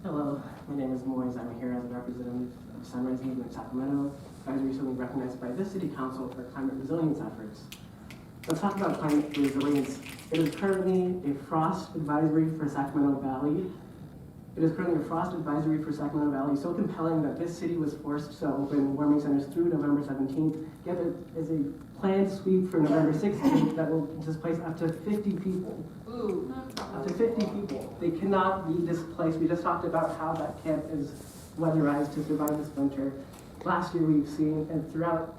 Hello, my name is Moise. I'm here as a representative of Sunrise Movement Sacramento. I was recently recognized by this city council for climate resilience efforts. Let's talk about climate resilience. It is currently a frost advisory for Sacramento Valley. So compelling that this city was forced to open warming centers through November 17th. Yet there is a planned sweep for November 16th that will displace up to 50 people. Ooh. Up to 50 people. They cannot be displaced. We just talked about how that camp is weatherized to survive this winter. Last year we've seen, and throughout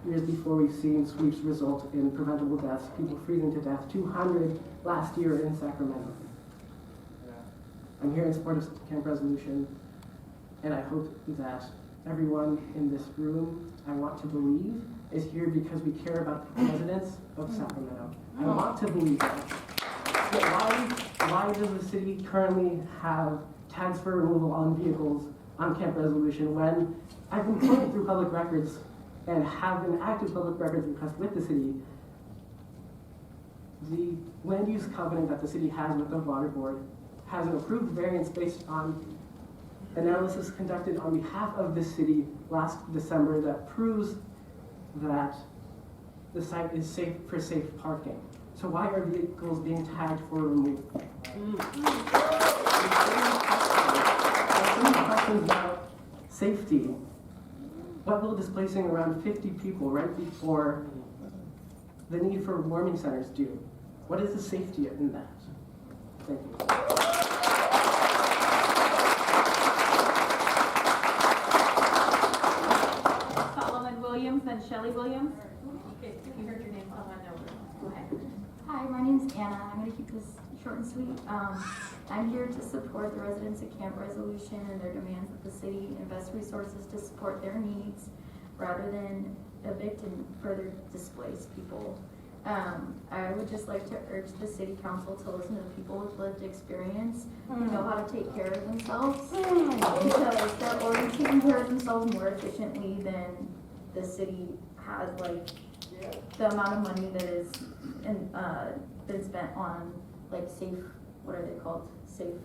years before, we've seen sweeps result in preventable deaths, people freezing to death, 200 last year in Sacramento. I'm here in support of Camp Resolution, and I hope that everyone in this room, I want to believe, is here because we care about the residents of Sacramento. I want to believe that. But why does the city currently have tags for removal on vehicles on Camp Resolution when I've been going through public records and have an active public records request with the city? The land use covenant that the city has with the water board has an approved variance based on analysis conducted on behalf of the city last December that proves that the site is safe for safe parking. So why are vehicles being tagged for removal? Some questions about safety. What will displacing around 50 people right before the need for warming centers do? What is the safety in that? Thank you. Williams and Shelley Williams. If you heard your name, someone over. Go ahead. Hi, my name's Anna. I'm going to keep this short and sweet. I'm here to support the residents of Camp Resolution and their demands that the city invest resources to support their needs rather than evict and further displace people. I would just like to urge the city council to listen to the people with lived experience who know how to take care of themselves because they're already taking care of themselves more efficiently than the city has, like the amount of money that is been spent on like safe, what are they called, safe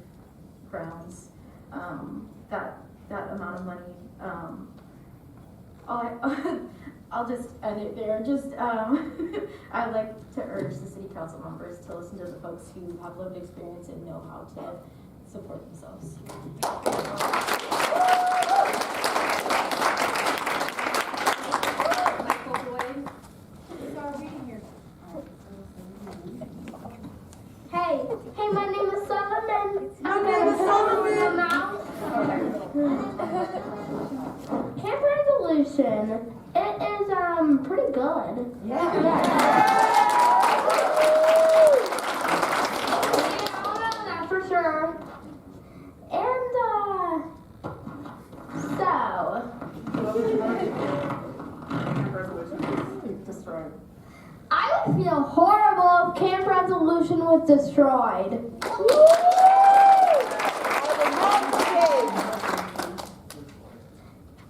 grounds. That amount of money. I'll just end it there. I'd like to urge the city council members to listen to the folks who have lived experience and know how to support themselves. Hey, my name is Solomon. Camp Resolution. It is pretty good. Yeah. I'll know that for sure. And so. Destroyed. I would feel horrible if Camp Resolution was destroyed.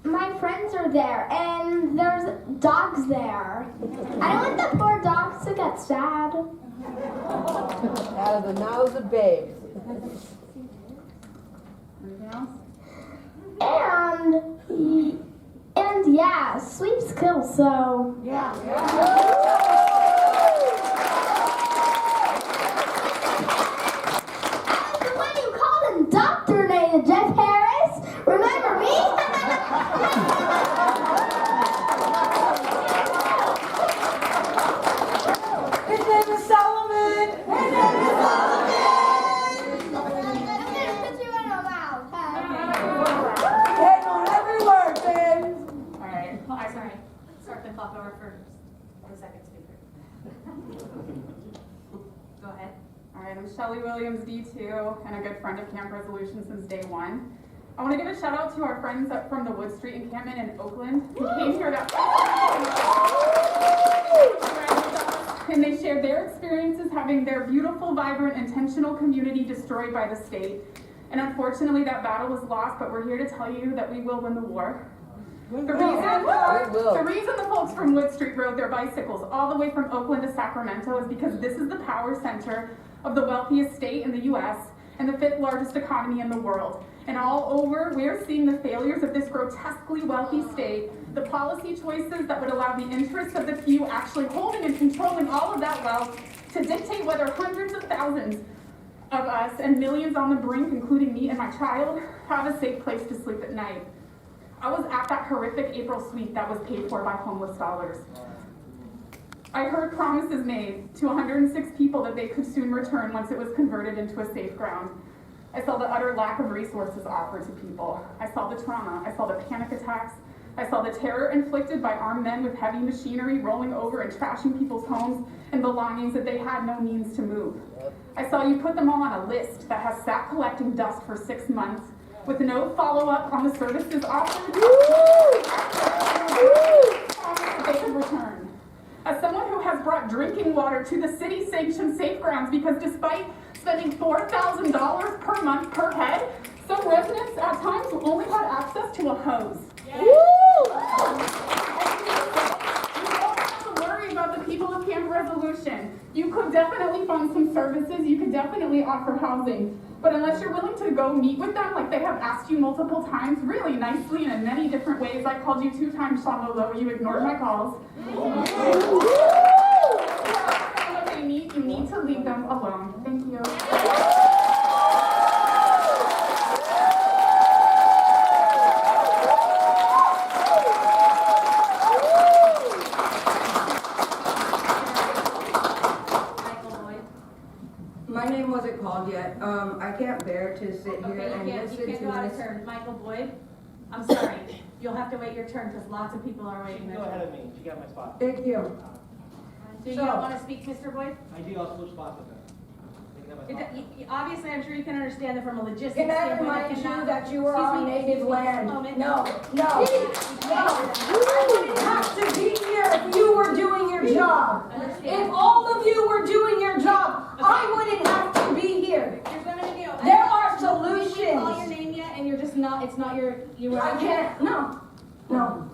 My friends are there, and there's dogs there. I don't want the poor dogs to get sad. Out of the mouths of babes. Anything else? And yeah, sweeps kill, so. Yeah. Indoctrinated, Jeff Harris. Remember me? His name is Solomon. Hang on every word, babe. All right. Oh, I'm sorry. Start the clock over for the second speaker. Go ahead. All right, I'm Shelley Williams, D2, and a good friend of Camp Resolution since day one. I want to give a shout out to our friends from the Wood Street encampment in Oakland who came here and they shared their experiences having their beautiful, vibrant, intentional community destroyed by the state. And unfortunately, that battle was lost, but we're here to tell you that we will win the war. The reason the folks from Wood Street rode their bicycles all the way from Oakland to Sacramento is because this is the power center of the wealthiest state in the U.S., and the 5th largest economy in the world. And all over, we're seeing the failures of this grotesquely wealthy state, the policy choices that would allow the interests of the few actually holding and controlling all of that wealth to dictate whether hundreds of thousands of us and millions on the brink, including me and my child, have a safe place to sleep at night. I was at that horrific April sweep that was paid for by homeless dollars. I heard promises made to 106 people that they could soon return once it was converted into a safe ground. I saw the utter lack of resources offered to people. I saw the trauma. I saw the panic attacks. I saw the terror inflicted by armed men with heavy machinery rolling over and trashing people's homes and belongings that they had no means to move. I saw you put them all on a list that has sat collecting dust for 6 months with no follow-up on the services offered. They could return. As someone who has brought drinking water to the city-sanctioned safe grounds, because despite spending $4,000 per month per head, some residents at times only had access to a hose. You don't have to worry about the people of Camp Resolution. You could definitely fund some services, you could definitely offer housing, but unless you're willing to go meet with them like they have asked you multiple times, really nicely and in many different ways. I called you 2 times, Shamolo, you ignored my calls. What they need, you need to leave them alone. Thank you. My name wasn't called yet. I can't bear to sit here Okay, and you listen can't to go out of this. turn. Michael Boyd, I'm sorry. You'll have to wait your turn because lots of people are waiting their Go ahead turn. of me, she got my spot. Thank you. So you So- don't want to speak, Mr. Boyd? I do, I'll switch spots with her. You can have my spot. Obviously, I'm sure you can understand that from a logistics Can I standpoint. remind it you cannot- that you were Excuse on me, native excuse me, land? just a moment. No. I wouldn't have to be here if you were doing your job. If all of you were doing your job, I wouldn't have to be here. You're gonna do. There are Did we call your solutions. name yet? And you're just not. It's not your. You were. I can't, no.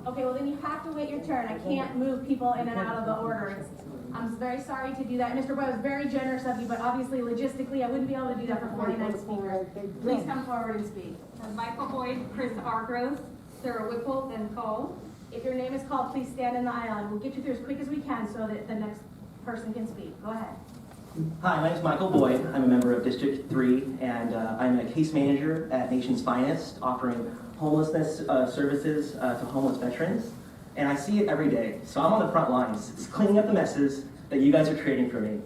Okay, well then you have to wait your turn. I can't move people in and out of the order. I'm very sorry to do that. Mr. Boyd was very generous of you, but obviously logistically, I wouldn't be able to do that for 49 speakers. Please come forward and speak. Michael Boyd, Chris Argrove, Sarah Whipple, and Cole. If your name is called, please stand in the aisle and we'll get you through as quick as we can so that the next person can speak. Go ahead. Hi, my name is Michael Boyd. I'm a member of District 3, and I'm a case manager at Nation's Finest, offering homelessness services to homeless veterans. And I see it every day. So I'm on the front lines, it's cleaning up the messes that you guys are creating for me.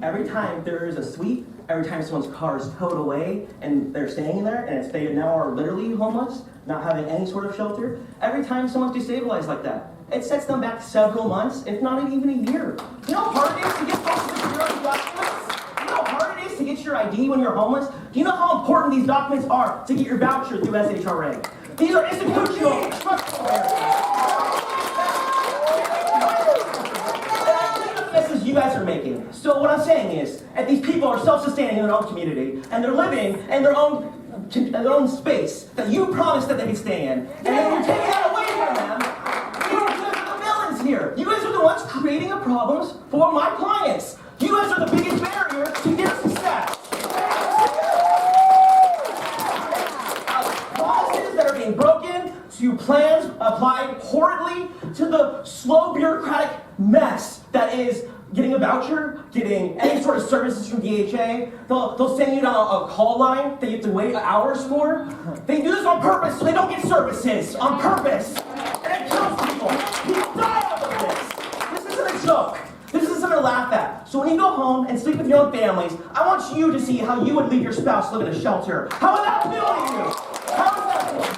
Every time there is a sweep, every time someone's car is towed away and they're staying in there, and they now are literally homeless, not having any sort of shelter, every time someone's destabilized like that, it sets them back several months, if not even a year. You know how hard it is to get social security documents? You know how hard it is to get your ID when you're homeless? Do you know how important these documents are to get your voucher through SHRA? These are institutional structural errors. You guys are making. So what I'm saying is, if these people are self-sustaining in their own community, and they're living in their own space that you promised that they could stay in, and then you take that away from them, you guys are the villains here. You guys are the ones creating the problems for my clients. You guys are the biggest barrier to their success. Policies that are being broken, to plans applied horridly, to the slow bureaucratic mess that is getting a voucher, getting any sort of services from DHA. They'll send you down a call line that you have to wait hours for. They do this on purpose so they don't get services. On purpose. And it kills people. People die out of this. This isn't a joke. This isn't something to laugh at. So when you go home and sleep with your own families, I want you to see how you would leave your spouse live in a shelter. How would that feel to you? How would that feel?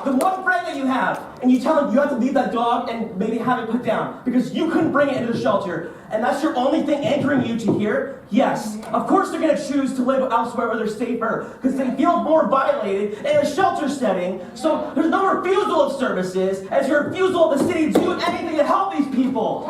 The one friend that you have, and you tell him you have to leave that dog and maybe have it put down because you couldn't bring it into the shelter, and that's your only thing anchoring you to here, yes, of course they're going to choose to live elsewhere where they're safer because they feel more violated in a shelter setting. So there's no refusal of services as your refusal of the city to do anything to help these people.